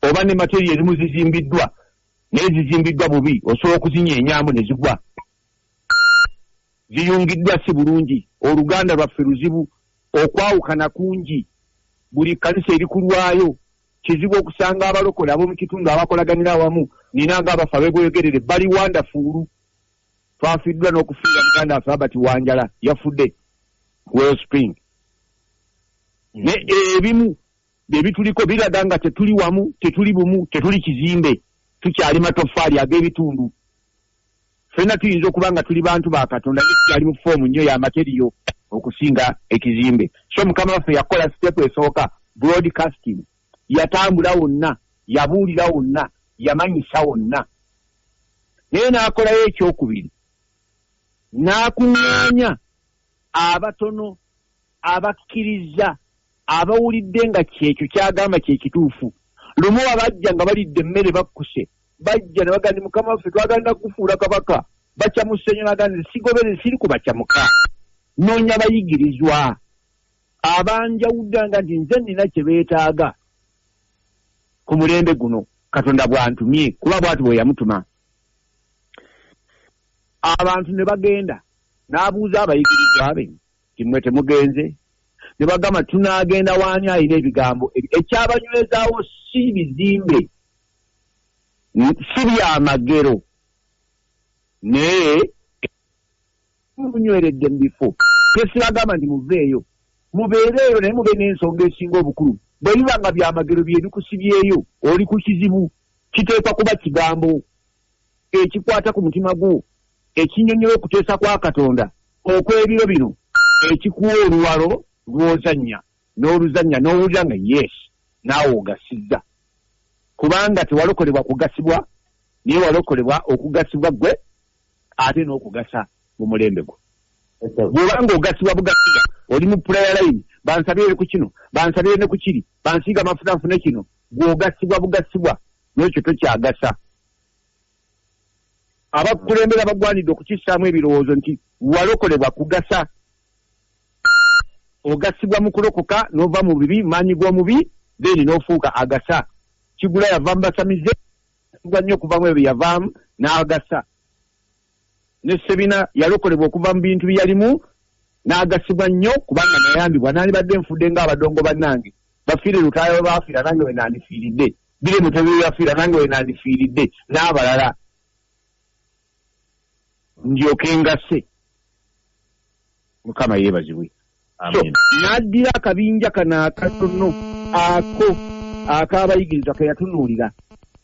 oba ne materiyo ezimu zizimbiddwa naye zizimbiddwa bubi, osobola okuzinyeenyaamu ne zigwa, ziyungiddwa si bulungi. Oluganda lwaffe luzibu, okwawukana kungi, buli kanisa eri ku lwayo. Kizibu okusanga abalokole ab'omu kitundu abakolaganira awamu nina ng'abafa beegwegerere bali wonderful. Twafiddwa n'okufiira muganda waffe Albert Wanjala yafudde Wellspring. Ne ebimu ebituliko biraga nga tetuli wamu, tetuli bumu, tetuli kizimbe, tukyali matoffaali ag'ebitundu. Ffenna tuyinza okuba nga tuli bantu ba Katonda naye tukyali mu foomu nnyo ya materiyo okusinga ekizimbe. So Mukama waffe yakola step esooka broadcasting, yatambula wonna, yabuulira wonna, yamanyisa wonna. Naye n'akolayo ekyokubiri, n'akuŋŋaanya abatono abakkiriza abawulidde nga kyekyo kyagamba kyekituufu. Lumu abajja nga balidde emmere bakkuse, bajja ne bagamba Mukama waffe twagenda kufuula kabaka, bakyamuse nnyo bagamba sigobere siri kubakyamuka, noonya bayigirizwa abanjawuddanga nti nze nina kye beetaaga ku mulembe guno Katonda bw'antumye, kuba bw'ati bwe yamutuma. Abantu ne bagenda n'abuuza abayigirizwa be nti mmwe temugenze? Ne bagamba tunaagenda waani alina ebigambo ekyabanywezaawo si bizimbe, si byamagero, naye munyweredde mu bifo. Tesibagamba nti muveeyo, mubeereeyo naye mube n'ensonga esinga obukulu. Bwe biba nga byamagero bye bikusibyeyo oli ku kizibu, kiteekwa kuba kigambo ekikwata ku mutima gwo, ekinyonnyola okuteesa kwa Katonda okw'ebiro bino, ekikuwa oluwalo lw'ozannya n'oluzannya n'owulira nga yes naawe ogasizza, kubanga tewalokolebwa kugasibwa naye walokolebwa okugasibwa gwe ate n'okugasa mu mulembe gwo. Bw'obanga ogasibwa bugasiga, oli mu prayer line, bansabire ku kino, bansabire ne ku kiri, bansiiga amafuta nfune kino, bw'ogasibwa bugasibwa n'ekyo tokyagasa. Abakulembera bagwanidde okukissaamu ebirowoozo nti walokolebwa kugasa. Ogasibwa mu kulokoka n'ova mu bibi, maanyi g'omubi, then n'ofuuka agasa. Kigula yava mu basamize, agasibwa nnyo okuvamu ebyo yavaamu n'agasa. Ne Sebina yalokolebwa okuva mu bintu bye yalimu n'agasibwa nnyo kubanga nayambibwa. Nandibadde nfudde ng'abadongo bannange, bafiire Lutaayo baafiira nange we nandifiiridde, Bire Mutebe yafiira nange we nandifiiridde, n'abalala. Ndyoke ngase. Mukama yeebazibwe. So, n'addira akabinja kano akatono ako ak'abayigiriza ke yatunuulira.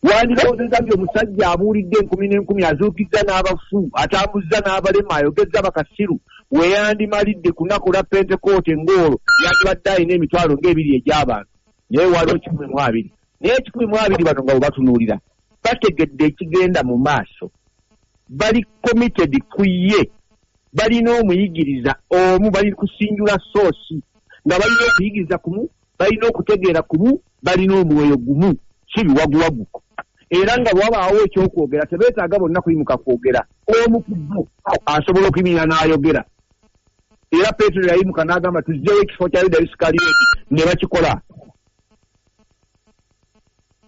Wandiroozezza nti omusajja abuulidde 10,000 azuukizza n'abafu, atambuzza n'abalema, ayogezza bakasiru, weyandimalidde ku lunaku lwa Pentekoote ng'olwo yandibadde alina emitwalo ng'ebiri egy'abantu, naye waliwo 12. Naye 12 bano nga bwe batunuulira bategedde ekigenda mu maaso, bali committed ku ye, balina omuyigiriza omu, bali kusinjula soosi, nga balina okuyigiriza kumu, balina okutegeera kumu, balina omwoyo gumu, si biwaguwagu. Era nga bw'abaawo ekyokwogera tebeetaaga bonna kuyimuka kwogera, omu ku bo asobola okuyimirira n'ayogera. Era Peetero yayimuka n'agamba tuzzeewo ekifo kya Yuda Isikalioti, ne bakikola.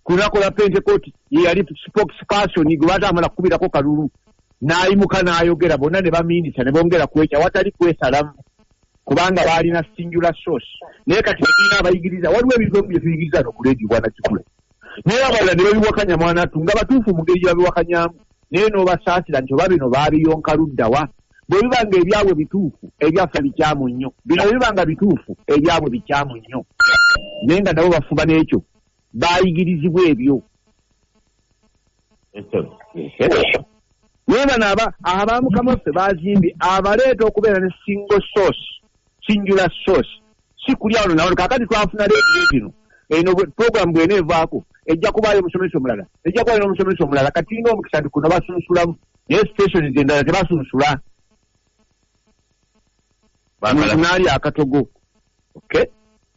Ku lunaku lwa Pentekooti ye yali spokesperson gwe batamala kukubirako kalulu, n'ayimuka n'ayogera bonna ne bamiinisa ne bongera kwekya watali kwesalamu kubanga baalina singular source naye kati tulina abayigiriza waliwo ebigambo bye tuyigiriza no ku leediyo bwana Kikula naye abalala ne babiwakanya mwanatu nga batuufu mu ngeri gye babiwakanyamu naye n'obasaasira nti oba bino baabiyonka luddawa bwe bibanga ebyabwe bituufu ebyaffe bikyamu nnyo bino bwe bibanga bituufu ebyabwe bikyamu nnyo naye nga nabo bafuba n'ekyo baayigirizibwa ebyo naye bano abamukama ffe baazimbye abaleeta okubeera ne singular source si kuli awo nawo kaakati twafuna leediyo zino eno program bw'eneevaako ejja kubaayo omusomesa omulala ejja kubaayo n'omusomesa omulala kati ng'omukisa ndi kuno basunsulamu naye station endala tebasunsula naali akatogo okay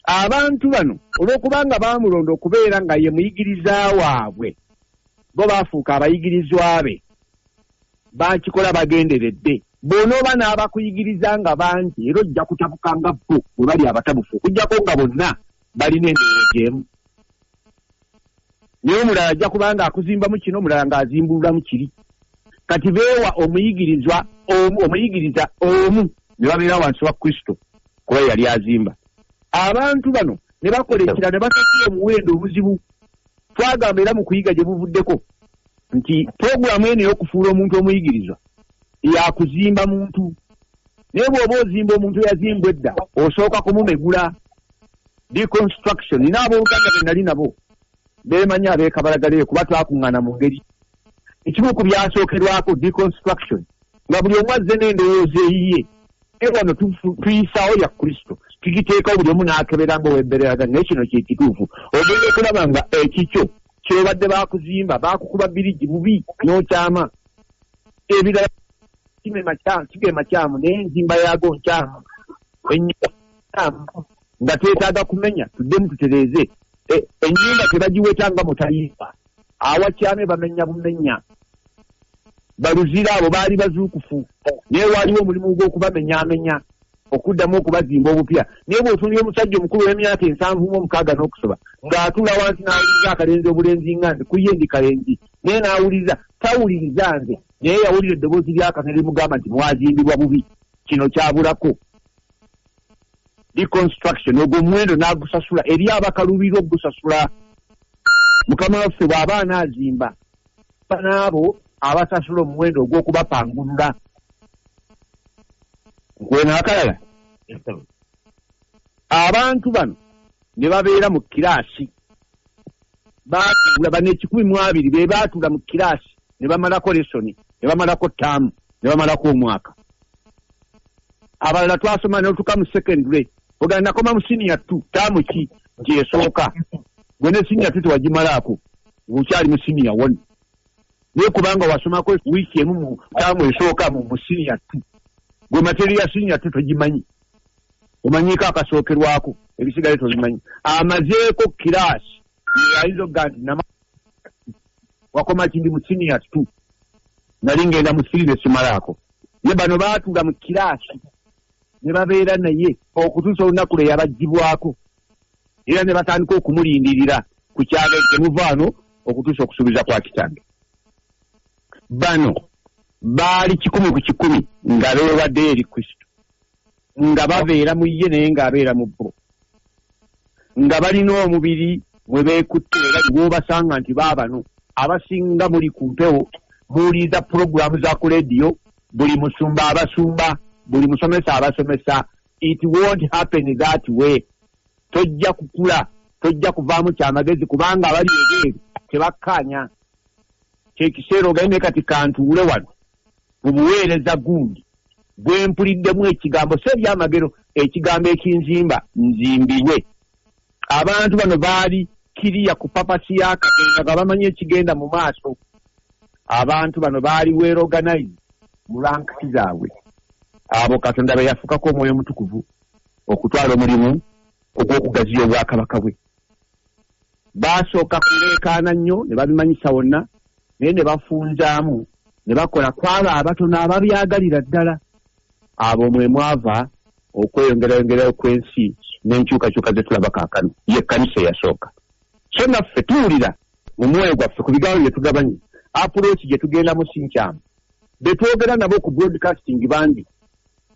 abantu bano olw'okubanga baamulonda okubeera nga ye muyigiriza waabwe bo baafuuka abayigirizwa be bakikola bagenderedde bw'onooba n'abakuyigiriza nga bangi era ojja kutabuka nga bo bwe bali abatabufu okuggyako nga bonna balina endowooza emu naye omulala ajja kubanga akuzimbamu kino omulala ng'azimbululamu kiri kati beewa omuyigiriza omu ne babeera wansi wa Kristo kuba yali azimba abantu bano ne bakola ekira ne basasula omuwendo obuzibu twagamba era mu kuyiga gye buvuddeko nti puroguramu eno ey'okufuula omuntu omuyigirizwa yakuzimba muntu naye bw'oba ozimba omuntu eyazimbwa edda osooka kumumegula deconstruction nina abooluganda be nali nabo beemanyi abeekabalagaleyo kuba twakuŋŋaana mu ngeri ekimu ku byasookerwako deconstruction nga buli omu azze n'endowooza eyiye wano tuyisaawo ya Kristo tugiteekawo buli omu n'akebera nga owebbereraga naye kino kye kituufu ogenda okulaba nga ekikyo kyobadde baakuzimba baakukuba birigi bubi n'okyama ebirala kige makyamu naye enzimba yaago nkyamu nga twetaaga kumenya tuddemu tutereeze ennyumba tebagiweta nga mutayimba awakyame bamenya bumenya baluzira abo baali bazuukufu naye waliwo omulimu gw'okubamenyaamenya okuddamu okubazimba obupya naye bw'otunira omusajja omukulu w'emyaka 76 n'okusoba ng'atula wansi n'awuliriza akalenzi obulenzi nga nze kuye ndi kalenzi naye n'awuliriza tawuliriza nze naye yawulira eddoboozi ly'akasa limugamba nti mwazimbibwa bubi kino kyabulako deconstruction ogwo omuwendo n'agusasula eri abakalubirwa ogusasula mukama waffe bw'aba anaazimba n'abo abasasula omuwendo ogw'okubapangulula nkwena akalala abantu bano ne babeera mu kiraasi baatula bano 12 be baatula mu kiraasi ne bamalako lesoni ne bamalako ttaamu ne bamalako omwaka abalala twasoma n'otuka mu secondary ogenda nakoma mu senior 2 ttaamu ki nti esooka gwe ne senior 2 tewagimalaako ng'okyali mu senior 1 naye kubanga wasomako wiiki emu mu ttaamu esooka mu senior 2 gwe materi ya senior 2 togimanyi omanyiko akasookerwako ebisigale tobimanyi amazeeko kiraasi ayinza okuga nti wakoma kindi mu senior 2 nali ngenda mu 3 ne simalaako ye bano baatuula mu kiraasi ne babeera naye okutuusa olunaku lwe yabagibwako era ne batandika okumulindirira ku kyalo temuvaano okutuusa okusuubiza kwa kitange bano baali 100 ku 100 nga beewaddeyo eri Kristo nga babeera mu ye naye ng'abeera mu bo nga balina omubiri mwe beekutte era bw'obasanga nti baabano abasinga muli ku mpewo muwuliriza puroguramu za ku leediyo buli musumba abasumba buli musomesa abasomesa it won't happen that way tojja kukula tojja kuvaamu kyamagezi kubanga abali ebweru tebakkaanya kyekiseera ogende kati kantuule wano mu buweereza gundi bwe mpuliddemu ekigambo si ebyamagero ekigambo ekinzimba nzimbirwe abantu bano baali kiriya ku papasi ya Katonda nga bamanyi ekigenda mu maaso abantu bano baali weeroganayizi mu lankisi zaabwe abo Katonda be yafukako omwoyo omutukuvu okutwala omulimu ogw'okugaziya obwakabaka bwe baasooka kuleekaana nnyo ne babimanyisa wonna naye ne bafunzaamu ne bakola kwaba abatono ababyagalira ddala abo mwe mwava okweyongerayongerayo kw'ensi n'enkyukakyuka ze tulaba kaakano ye kkanisa eyasooka so naffe tuwulira mu mwoyo gwaffe ku bigambo bye tugabanye apuloosi gye tugendamu si nkyamu betwogera nabo ku broadcasting bangi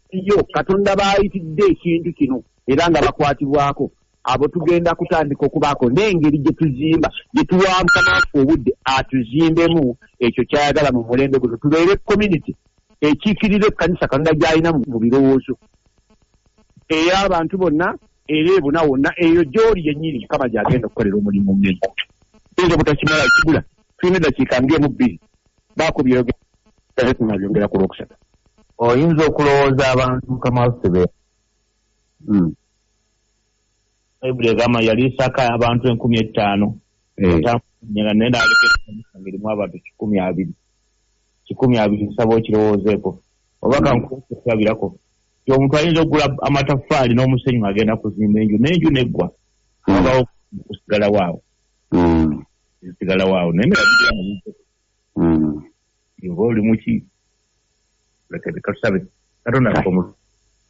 iyo Katonda baayitidde ekintu kino era nga bakwatibwako abo tugenda kutandika okubaako n'engeri gye tuzimba gye tuwa Mukama waffe obudde atuzimbemu ekyo kyayagala mu mulembe guno tubeere community ekiikirira ekkanisa Katonda gy'alina mu birowoozo ey'abantu bonna era ebuna wonna eyo gy'oli yennyini Mukama gy'agenda okukolera omulimu munene tuyinza butakimala ekigula tulina eddakiika mbyemu 2 baako byogera tunabyongera ku lwokusatu oyinza okulowooza abantu Mukama waffe be Bayibuli egamba yaliisaka abantu 5,000 naye n'aleka ngirimu abantu 120 nsaba okirowoozeeko oba kankukulabirako omuntu ayinza okugula amataffaali n'omusenyu agenda kuzimba enju n'enju neggwa abawo kusigala waawo zisigala waawo naye oba oli muki lekere katusabe Katonda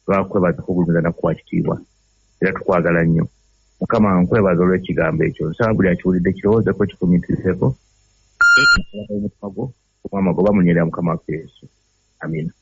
lwakwebaza okugulumiza nakuwa kitiibwa era tukwagala nnyo Mukama nkwebaza olw'ekigambo ekyo nsaba buli akiwulidde kirowoozeeko kifumiitirizeko omutima gwo omwama gwo bamunyerera Mukama waffe Yesu amina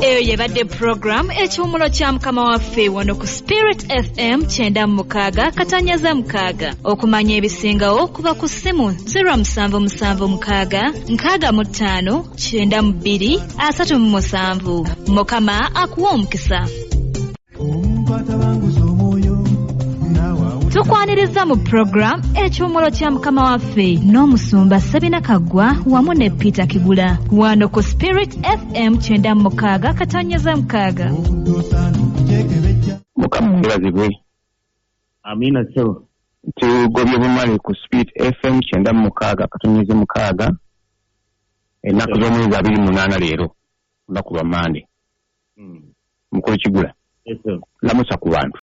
eyo yebadde program ekyomolo kya Mukama waffe wano ku Spirit FM 96 katanyaza 6 okumanya ebisingawo kuba ku ssimu 0776 65 92 37 Mukama akuwa omukisa tukwaniriza mu program ekyomolo kya Mukama waffe n'omusumba Sabina Kaggwa wamu ne Peter Kigula wano ku Spirit FM 96 katanyaza 6 Mukama mbazibwe amina ssebo tugobye bumale ku Spirit FM 96 katanyaza 6 ennaku z'omwezi 28 leero lunaku lwa Mande mukulu Kigula lamusa ku bantu